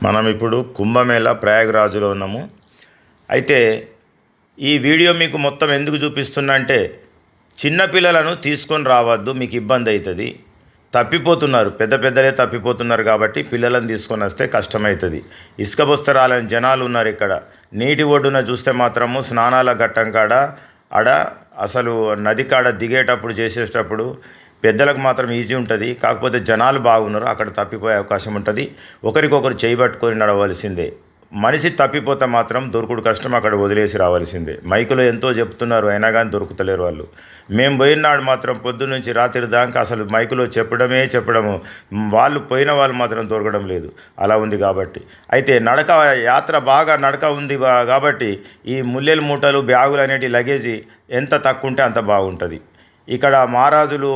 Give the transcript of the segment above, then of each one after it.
మనం ఇప్పుడు కుంభమేళా ప్రయాగరాజ్లో ఉన్నాము. అయితే ఈ వీడియో మీకు మొత్తం ఎందుకు చూపిస్తున్నా అంటే చిన్నపిల్లలను తీసుకొని రావద్దు, మీకు ఇబ్బంది అవుతుంది. తప్పిపోతున్నారు, పెద్ద పెద్దలే తప్పిపోతున్నారు కాబట్టి పిల్లలను తీసుకొని వస్తే కష్టమవుతుంది. ఇసుక బస్తరాలని జనాలు ఉన్నారు ఇక్కడ. నీటి ఒడ్డున చూస్తే మాత్రము స్నానాల ఘట్టం కాడ ఆడ అసలు నది కాడ దిగేటప్పుడు చేసేటప్పుడు పెద్దలకు మాత్రం ఈజీ ఉంటుంది. కాకపోతే జనాలు బాగున్నారు, అక్కడ తప్పిపోయే అవకాశం ఉంటుంది. ఒకరికొకరు చేయబట్టుకొని నడవలసిందే. మనిషి తప్పిపోతే మాత్రం దొరుకుడు కష్టం, అక్కడ వదిలేసి రావాల్సిందే. మైకులో ఎంతో చెప్తున్నారు, అయినా కానీ దొరుకుతలేరు వాళ్ళు. మేము పోయినాడు మాత్రం పొద్దు నుంచి రాత్రి దాకా అసలు మైకులో చెప్పడము, వాళ్ళు పోయిన వాళ్ళు మాత్రం దొరకడం లేదు. అలా ఉంది కాబట్టి అయితే యాత్ర బాగా నడక ఉంది కాబట్టి ఈ ముల్లెలు మూటలు బ్యాగులు అనేటి లగేజీ ఎంత తక్కువ ఉంటే అంత బాగుంటుంది. ఇక్కడ మహారాజులు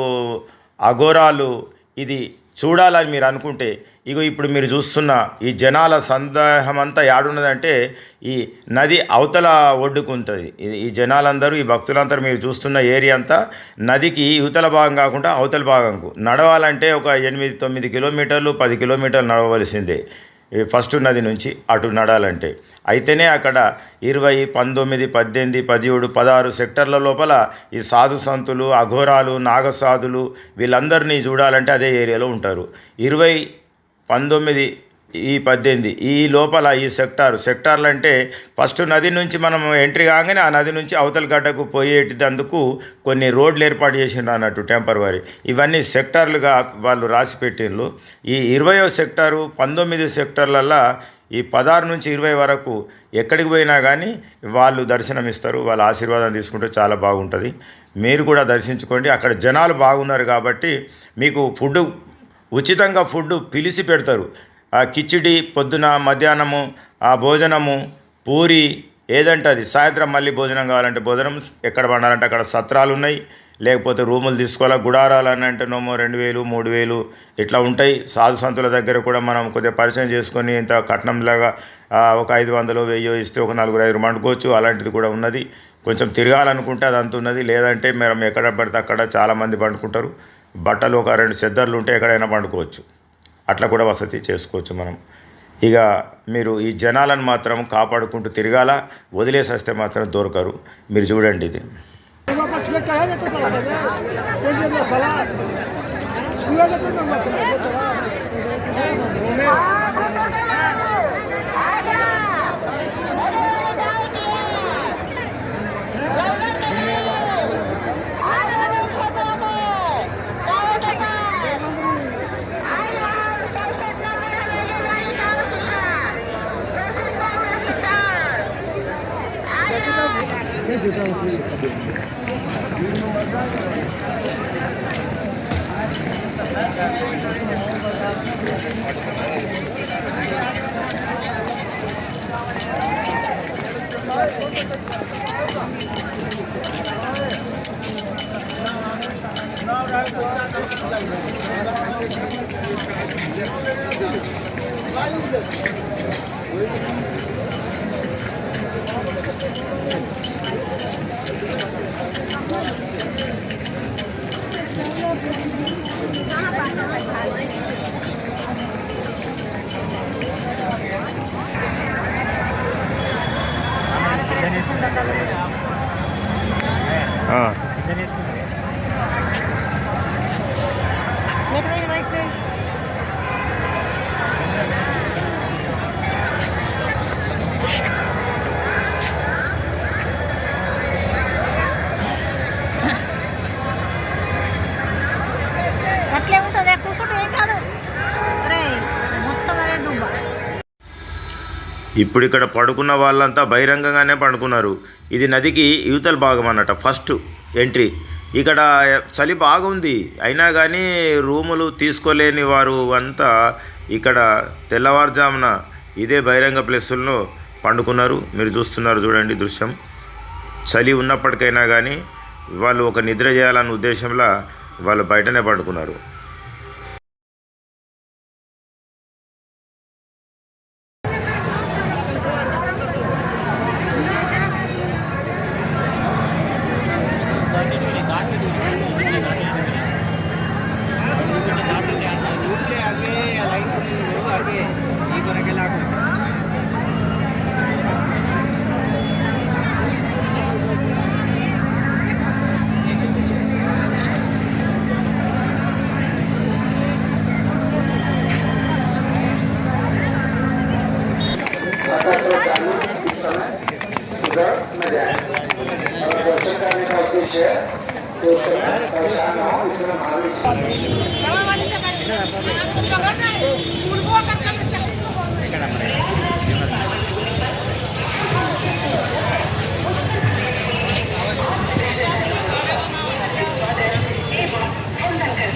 అఘోరాలు ఇది చూడాలని మీరు అనుకుంటే ఇప్పుడు మీరు చూస్తున్న ఈ జనాల సందేహం అంతా యాడున్నదంటే ఈ నది అవతల ఒడ్డుకు ఉంటుంది. ఈ జనాలందరూ, ఈ భక్తులందరూ మీరు చూస్తున్న ఏరియా అంతా నదికి యువతల భాగం కాకుండా అవతల భాగంకు నడవాలంటే ఒక 8-9 కిలోమీటర్లు 10 కిలోమీటర్లు నడవలసిందే ఫస్ట్ నది నుంచి అటు నడాలంటే. అయితేనే అక్కడ 20, 19, 18, 17, 16 సెక్టర్ల లోపల ఈ సాధు సంతులు, అఘోరాలు, నాగసాధులు వీళ్ళందరినీ చూడాలంటే అదే ఏరియాలో ఉంటారు. 20, 19, 18 ఈ లోపల ఈ సెక్టార్లు అంటే ఫస్ట్ నది నుంచి మనం ఎంట్రీ కాగానే ఆ నది నుంచి అవతల గడ్డకు పోయేటందుకు కొన్ని రోడ్లు ఏర్పాటు చేసిండ్రు అన్నట్టు టెంపరవరీ. ఇవన్నీ సెక్టార్లుగా వాళ్ళు రాసి పెట్టిండ్రు. ఈ 20వ సెక్టారు 19 సెక్టార్లల్లో ఈ 16 నుంచి 20 వరకు ఎక్కడికి పోయినా కానీ వాళ్ళు దర్శనమిస్తారు. వాళ్ళ ఆశీర్వాదం తీసుకుంటే చాలా బాగుంటుంది. మీరు కూడా దర్శించుకోండి. అక్కడ జనాలు బాగున్నారు కాబట్టి మీకు ఉచితంగా ఫుడ్ పిలిచి పెడతారు. కిచిడి పొద్దున, మధ్యాహ్నము భోజనము, పూరి ఏదంటే అది. సాయంత్రం మళ్ళీ భోజనం కావాలంటే భోజనం, ఎక్కడ పండాలంటే అక్కడ సత్రాలు ఉన్నాయి. లేకపోతే రూములు తీసుకోవాలా, గుడారాలు అని అంటేనేమో 2000, 3000 ఇట్లా ఉంటాయి. సాధు సంతుల దగ్గర కూడా మనం కొద్దిగా పరిచయం చేసుకొని ఇంత కట్నంలాగా ఒక 500, 1000 ఇస్తే ఒక 4-5 వండుకోవచ్చు. అలాంటిది కూడా ఉన్నది. కొంచెం తిరగాలనుకుంటే అదంతా ఉన్నది. లేదంటే మనం ఎక్కడ పడితే అక్కడ చాలామంది పండుకుంటారు. బట్టలు ఒక 2 చెద్దర్లు ఉంటే ఎక్కడైనా పండుకోవచ్చు. అట్లా కూడా వసతి చేసుకోవచ్చు మనం. మీరు ఈ జనాలను మాత్రం కాపాడుకుంటూ తిరగాల, వదిలేసి వస్తే మాత్రం దొరకరు. మీరు చూడండి ఇది. ఇప్పుడు ఇక్కడ పడుకున్న వాళ్ళంతా బహిరంగంగానే పడుకున్నారు. ఇది నదికి యువతల భాగం అన్నట్టు ఫస్ట్ ఎంట్రీ. ఇక్కడ చలి బాగుంది, అయినా కానీ రూములు తీసుకోలేని వారు అంతా ఇక్కడ తెల్లవారుజామున ఇదే బహిరంగ ప్లేసుల్లో పండుకున్నారు. మీరు చూస్తున్నారు చూడండి దృశ్యం. చలి ఉన్నప్పటికైనా కానీ వాళ్ళు ఒక నిద్ర చేయాలన్న ఉద్దేశంలో వాళ్ళు బయటనే పండుకున్నారు. आगे लाइट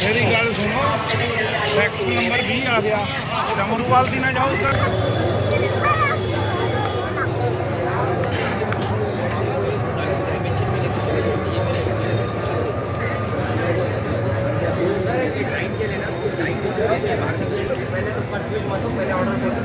मेरी गल सुनो, सेक्टर नंबर 20 आ गया, डमरूवाल दी ना जाओ सर। पहले ऑर्डर